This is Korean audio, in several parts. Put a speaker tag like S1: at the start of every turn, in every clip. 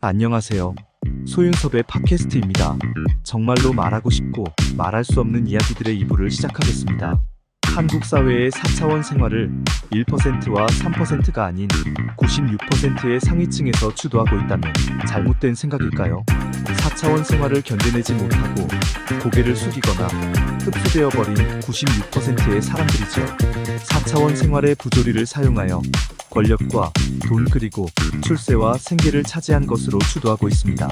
S1: 안녕하세요. 소윤섭의 팟캐스트입니다. 정말로 말하고 싶고 말할 수 없는 이야기들의 2부를 시작하겠습니다. 한국 사회의 4차원 생활을 1%와 3%가 아닌 96%의 상위층에서 주도하고 있다면 잘못된 생각일까요? 4차원 생활을 견뎌내지 못하고 고개를 숙이거나 흡수되어 버린 96%의 사람들이죠. 4차원 생활의 부조리를 사용하여 권력과 돈 그리고 출세와 생계를 차지한 것으로 주도하고 있습니다.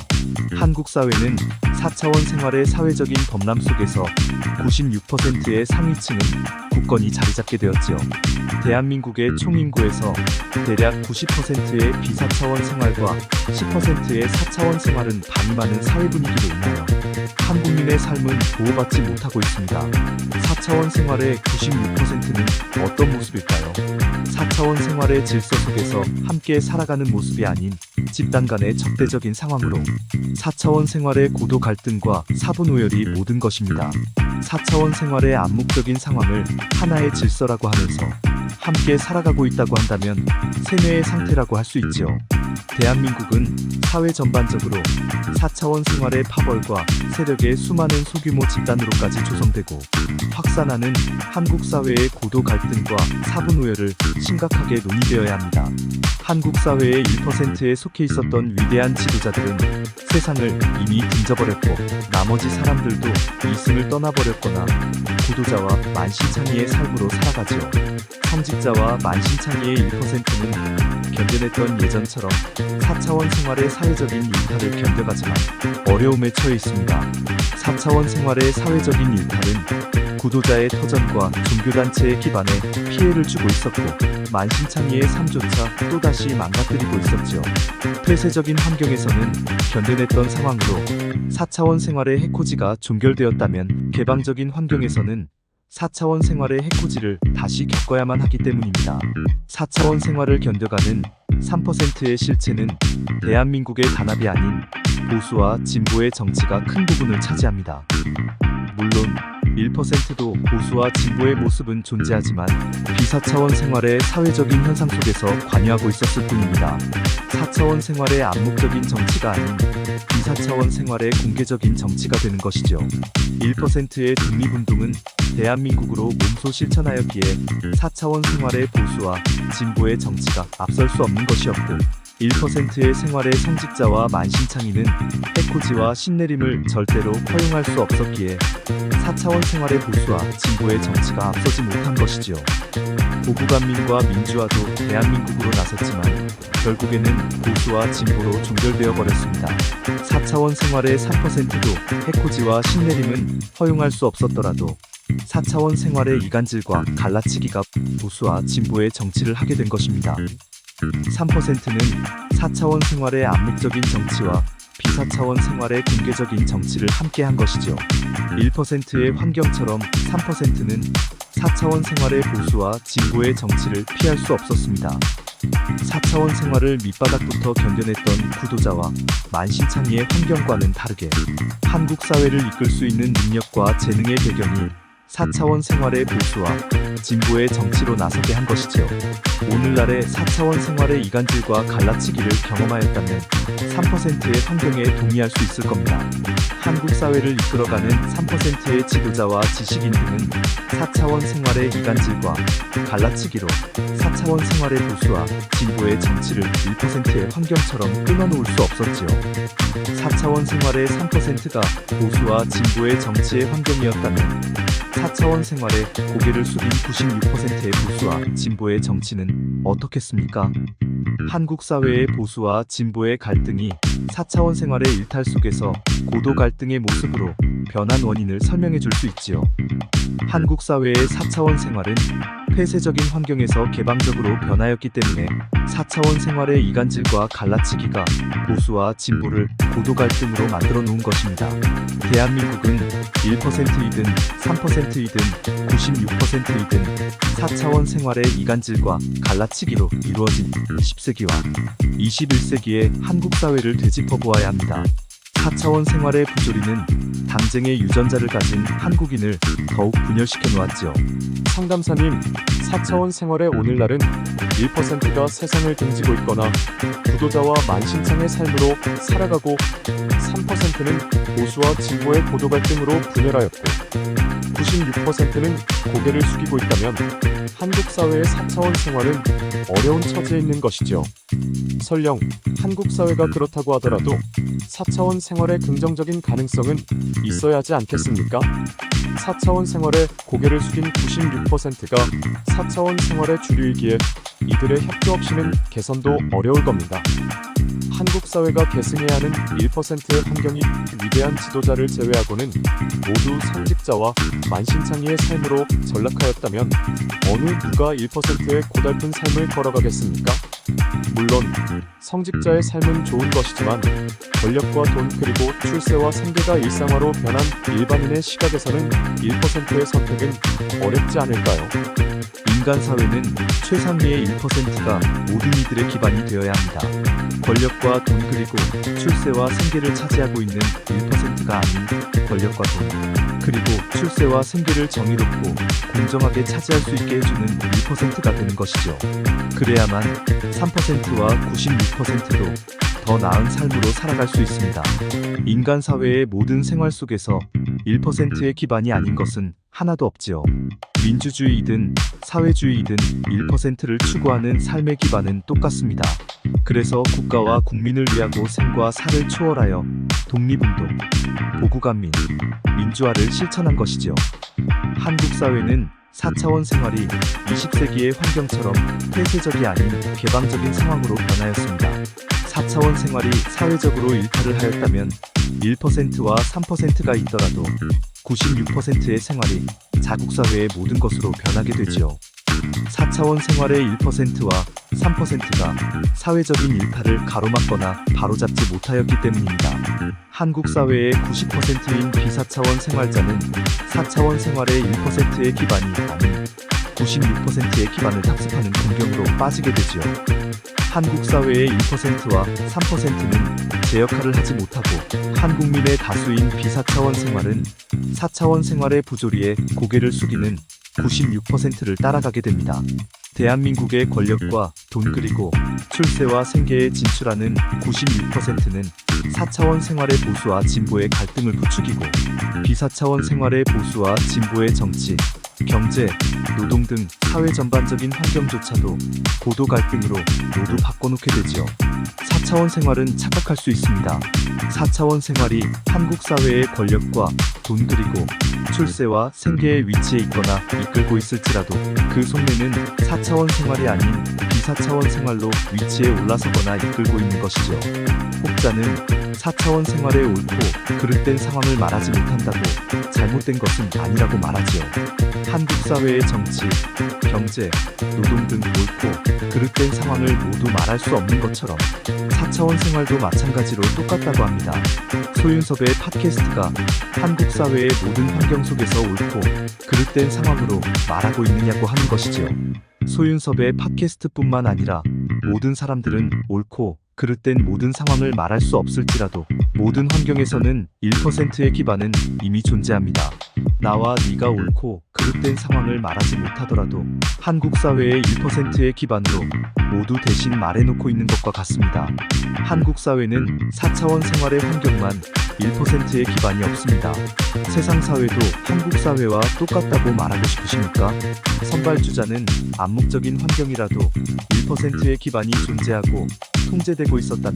S1: 한국 사회는 4차원 생활의 사회적인 범람 속에서 96%의 상위층은 굳건히 자리잡게 되었지요. 대한민국의 총인구에서 대략 90%의 비사차원 생활과 10%의 4차원 생활은 반이 많은 사회 분위기로 인하여 한 국민의 삶은 보호받지 못하고 있습니다. 4차원 생활의 96%는 어떤 모습일까요? 4차원 생활의 질서 속에서 함께 살아가는 모습이 아닌 집단 간의 적대적인 상황으로 4차원 생활의 고도 갈등과 사분오열이 모든 것입니다. 4차원 생활의 암묵적인 상황을 하나의 질서라고 하면서 함께 살아가고 있다고 한다면 세뇌의 상태라고 할 수 있지요. 대한민국은 사회 전반적으로 4차원 생활의 파벌과 세력의 수많은 소규모 집단으로까지 조성되고 확산하는 한국 사회의 고도 갈등과 사분오열을 심각하게 논의되어야 합니다. 한국 사회의 1%에 속해 있었던 위대한 지도자들은 세상을 이미 등져버렸고 나머지 사람들도 이승을 떠나버렸거나 구도자와 만신창이의 삶으로 살아가지요. 성직자와 만신창이의 1%는 견뎌냈던 예전처럼 4차원 생활의 사회적인 일탈을 견뎌가지만 어려움에 처해 있습니다. 4차원 생활의 사회적인 일탈은 구도자의 터전과 종교단체의 기반에 피해를 주고 있었고 만신창이의 삶조차 또다시 망가뜨리고 있었지요. 폐쇄적인 환경에서는 견뎌냈던 상황으로 4차원 생활의 해코지가 종결되었다면 개방적인 환경에서는 4차원 생활의 해코지를 다시 겪어야만 하기 때문입니다. 4차원 생활을 견뎌가는 3%의 실체는 대한민국의 단합이 아닌 보수와 진보의 정치가 큰 부분을 차지합니다. 물론 1%도 보수와 진보의 모습은 존재하지만 비사차원 생활의 사회적인 현상 속에서 관여하고 있었을 뿐입니다. 4차원 생활의 암묵적인 정치가 아닌 비사차원 생활의 공개적인 정치가 되는 것이죠. 1%의 독립운동은 대한민국으로 몸소 실천하였기에 4차원 생활의 보수와 진보의 정치가 앞설 수 없는 것이었고 1%의 생활의 성직자와 만신창이는 해코지와 신내림을 절대로 허용할 수 없었기에 4차원 생활의 보수와 진보의 정치가 앞서지 못한 것이지요. 보국안민과 민주화도 대한민국으로 나섰지만 결국에는 보수와 진보로 종결되어 버렸습니다. 4차원 생활의 3%도 해코지와 신내림은 허용할 수 없었더라도 4차원 생활의 이간질과 갈라치기가 보수와 진보의 정치를 하게 된 것입니다. 3%는 4차원 생활의 암묵적인 정치와 비사차원 생활의 공개적인 정치를 함께 한 것이죠. 1%의 환경처럼 3%는 4차원 생활의 보수와 진보의 정치를 피할 수 없었습니다. 4차원 생활을 밑바닥부터 견뎌냈던 구도자와 만신창이의 환경과는 다르게 한국 사회를 이끌 수 있는 능력과 재능의 배경이 4차원 생활의 보수와 진보의 정치로 나서게 한 것이지요. 오늘날의 4차원 생활의 이간질과 갈라치기를 경험하였다면 3%의 환경에 동의할 수 있을 겁니다. 한국 사회를 이끌어가는 3%의 지도자와 지식인 등은 4차원 생활의 이간질과 갈라치기로 4차원 생활의 보수와 진보의 정치를 1%의 환경처럼 끊어놓을 수 없었지요. 4차원 생활의 3%가 보수와 진보의 정치의 환경이었다면 4차원 생활에 고개를 숙인 96%의 보수와 진보의 정치는 어떻겠습니까? 한국 사회의 보수와 진보의 갈등이 4차원 생활의 일탈 속에서 고도 갈등의 모습으로 변한 원인을 설명해 줄 수 있지요. 한국 사회의 4차원 생활은 폐쇄적인 환경에서 개방적으로 변하였기 때문에 4차원 생활의 이간질과 갈라치기가 보수와 진보를 고도 갈등으로 만들어 놓은 것입니다. 대한민국은 1%이든 3%이든 96%이든 4차원 생활의 이간질과 갈라치기로 이루어진 10세기와 21세기의 한국 사회를 되짚어 보아야 합니다. 4차원 생활의 부조리는 당쟁의 유전자를 가진 한국인을 더욱 분열시켜 놓았지요.
S2: 상담사님, 4차원 생활의 오늘날은 1%가 세상을 등지고 있거나 구도자와 만신창의 삶으로 살아가고 3%는 보수와 진보의 고도 갈등으로 분열하였고 96%는 고개를 숙이고 있다면 한국 사회의 4차원 생활은 어려운 처지에 있는 것이죠. 설령 한국 사회가 그렇다고 하더라도 4차원 생활의 긍정적인 가능성은 있어야 하지 않겠습니까? 4차원 생활에 고개를 숙인 96%가 4차원 생활의 주류이기에 이들의 협조 없이는 개선도 어려울 겁니다. 한국 사회가 계승해야 하는 1%의 환경이 위대한 지도자를 제외하고는 모두 성직자와 만신창이의 삶으로 전락하였다면 어느 누가 1%의 고달픈 삶을 걸어가겠습니까? 물론 성직자의 삶은 좋은 것이지만 권력과 돈 그리고 출세와 생계가 일상화로 변한 일반인의 시각에서는 1%의 선택은 어렵지 않을까요?
S1: 인간 사회는 최상위의 1%가 모든 이들의 기반이 되어야 합니다. 권력과 돈 그리고 출세와 생계를 차지하고 있는 1%가 아닌 권력과 돈 그리고 출세와 생계를 정의롭고 공정하게 차지할 수 있게 해주는 1%가 되는 것이죠. 그래야만 3%와 96%도 더 나은 삶으로 살아갈 수 있습니다. 인간 사회의 모든 생활 속에서 1%의 기반이 아닌 것은 하나도 없지요. 민주주의이든 사회주의이든 1%를 추구하는 삶의 기반은 똑같습니다. 그래서 국가와 국민을 위하고 생과 사를 초월하여 독립운동, 보국안민, 민주화를 실천한 것이지요. 한국 사회는 4차원 생활이 20세기의 환경처럼 폐쇄적이 아닌 개방적인 상황으로 변하였습니다. 4차원 생활이 사회적으로 일탈을 하였다면 1%와 3%가 있더라도 96%의 생활이 자국사회의 모든 것으로 변하게 되지요. 4차원 생활의 1%와 3%가 사회적인 일탈을 가로막거나 바로잡지 못하였기 때문입니다. 한국 사회의 90%인 비사차원 생활자는 4차원 생활의 1%의 기반이 아닌 96%의 기반을 탑습하는 공경으로 빠지게 되지요. 한국 사회의 1%와 3%는 제 역할을 하지 못하고 한국민의 다수인 비사차원 생활은 4차원 생활의 부조리에 고개를 숙이는 96%를 따라가게 됩니다. 대한민국의 권력과 돈 그리고 출세와 생계에 진출하는 96%는 4차원 생활의 보수와 진보의 갈등을 부추기고 비사차원 생활의 보수와 진보의 정치, 경제, 노동 등 사회 전반적인 환경조차도 고도 갈등으로 모두 바꿔놓게 되지요. 4차원 생활은 착각할 수 있습니다. 4차원 생활이 한국 사회의 권력과 돈 그리고 출세와 생계의 위치에 있거나 이끌고 있을지라도 그 속내는 4차원 생활이 아닌 비사차원 생활로 위치에 올라서거나 이끌고 있는 것이죠. 혹자는 4차원 생활의 옳고 그릇된 상황을 말하지 못한다고 잘못된 것은 아니라고 말하지요. 한국 사회의 정치, 경제, 노동 등 옳고 그릇된 상황을 모두 말할 수 없는 것처럼 4차원 생활도 마찬가지로 똑같다고 합니다. 소윤섭의 팟캐스트가 한국 사회의 모든 환경 속에서 옳고 그릇된 상황으로 말하고 있느냐고 하는 것이지요. 소윤섭의 팟캐스트뿐만 아니라 모든 사람들은 옳고 그릇된 모든 상황을 말할 수 없을지라도 모든 환경에서는 1%의 기반은 이미 존재합니다. 나와 네가 옳고 그릇된 상황을 말하지 못하더라도 한국 사회의 1%의 기반으로 모두 대신 말해놓고 있는 것과 같습니다. 한국 사회는 4차원 생활의 환경만 1%의 기반이 없습니다. 세상 사회도 한국 사회와 똑같다고 말하고 싶으십니까? 선발주자는 암묵적인 환경이라도 1%의 기반이 존재하고 통제되고 있었다면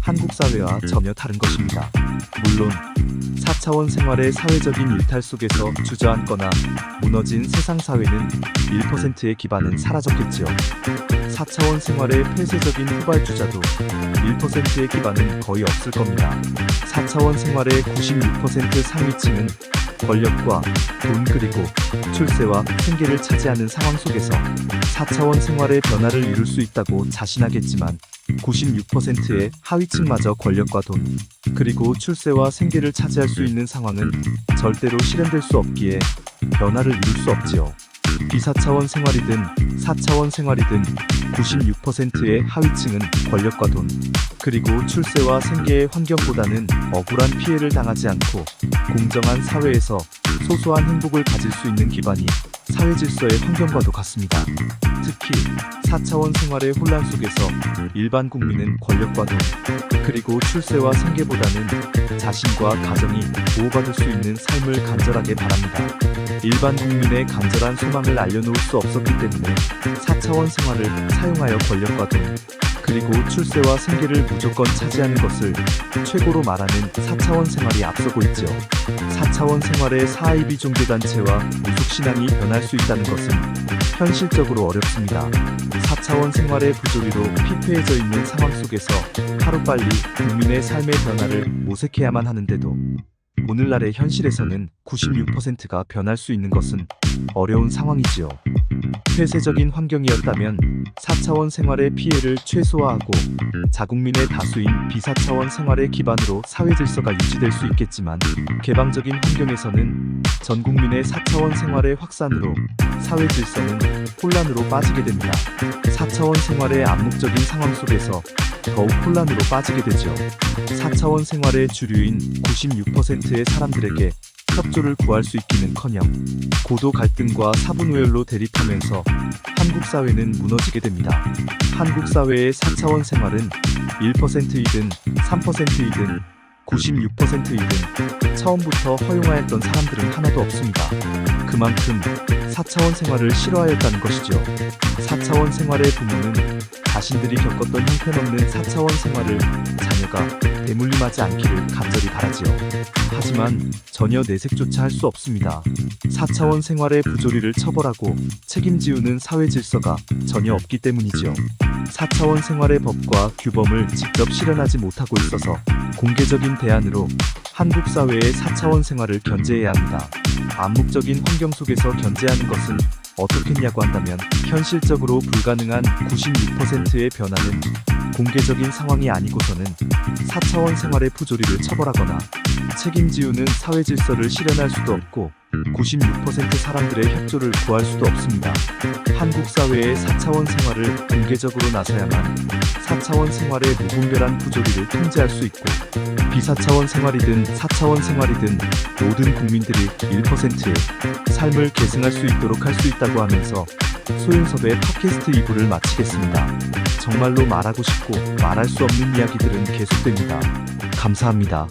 S1: 한국 사회와 전혀 다른 것입니다. 물론 4차원 생활의 사회적인 일탈 속에서 주저앉거나 무너진 세상 사회는 1%의 기반은 사라졌겠지요. 4차원 생활의 폐쇄적인 후발주자도 1%의 기반은 거의 없을 겁니다. 4차원 생활의 96% 상위층은 권력과 돈 그리고 출세와 생계를 차지하는 상황 속에서 4차원 생활의 변화를 이룰 수 있다고 자신하겠지만 96%의 하위층마저 권력과 돈 그리고 출세와 생계를 차지할 수 있는 상황은 절대로 실현될 수 없기에 변화를 이룰 수 없지요. 비사차원 생활이든 4차원 생활이든 96%의 하위층은 권력과 돈, 그리고 출세와 생계의 환경보다는 억울한 피해를 당하지 않고 공정한 사회에서 소소한 행복을 가질 수 있는 기반이 사회 질서의 환경과도 같습니다. 특히 4차원 생활의 혼란 속에서 일반 국민은 권력과 돈, 그리고 출세와 생계보다는 자신과 가정이 보호받을 수 있는 삶을 간절하게 바랍니다. 일반 국민의 간절한 소망을 알려놓을 수 없었기 때문에 4차원 생활을 사용하여 권력과 돈, 그리고 출세와 생계를 무조건 차지하는 것을 최고로 말하는 4차원 생활이 앞서고 있죠. 4차원 생활의 사이비 종교단체와 무속신앙이 변할 수 있다는 것은 현실적으로 어렵습니다. 4차원 생활의 부조리로 피폐해져 있는 상황 속에서 하루빨리 국민의 삶의 변화를 모색해야만 하는데도 오늘날의 현실에서는 96%가 변할 수 있는 것은 어려운 상황이지요. 폐쇄적인 환경이었다면 4차원 생활의 피해를 최소화하고 자국민의 다수인 비사차원 생활의 기반으로 사회 질서가 유지될 수 있겠지만, 개방적인 환경에서는 전 국민의 4차원 생활의 확산으로 사회 질서는 혼란으로 빠지게 됩니다. 4차원 생활의 암묵적인 상황 속에서 더욱 혼란으로 빠지게 되죠. 4차원 생활의 주류인 96%의 사람들에게 협조를 구할 수 있기는커녕 고도 갈등과 사분우열로 대립하면서 한국 사회는 무너지게 됩니다. 한국 사회의 4차원 생활은 1%이든 3%이든 96%이든 처음부터 허용하였던 사람들은 하나도 없습니다. 그만큼 4차원 생활을 싫어하였다는 것이죠. 4차원 생활의 부모는 자신들이 겪었던 형편없는 4차원 생활을 자녀가 대물림하지 않기를 간절히 바라지요. 하지만 전혀 내색조차 할 수 없습니다. 4차원 생활의 부조리를 처벌하고 책임지우는 사회 질서가 전혀 없기 때문이지요. 4차원 생활의 법과 규범을 직접 실현하지 못하고 있어서 공개적인 대안으로 한국 사회의 4차원 생활을 견제해야 합니다. 암묵적인 환경 속에서 견제하는 것은 어떻겠냐고 한다면, 현실적으로 불가능한 96%의 변화는 공개적인 상황이 아니고서는 4차원 생활의 부조리를 처벌하거나 책임지우는 사회 질서를 실현할 수도 없고 96% 사람들의 협조를 구할 수도 없습니다. 한국 사회의 4차원 생활을 공개적으로 나서야만 4차원 생활의 무분별한 부조리를 통제할 수 있고, 비사차원 생활이든 4차원 생활이든 모든 국민들이 1%의 삶을 계승할 수 있도록 할 수 있다고 하면서 소윤섭의 팟캐스트 2부를 마치겠습니다. 정말로 말하고 싶고 말할 수 없는 이야기들은 계속됩니다. 감사합니다.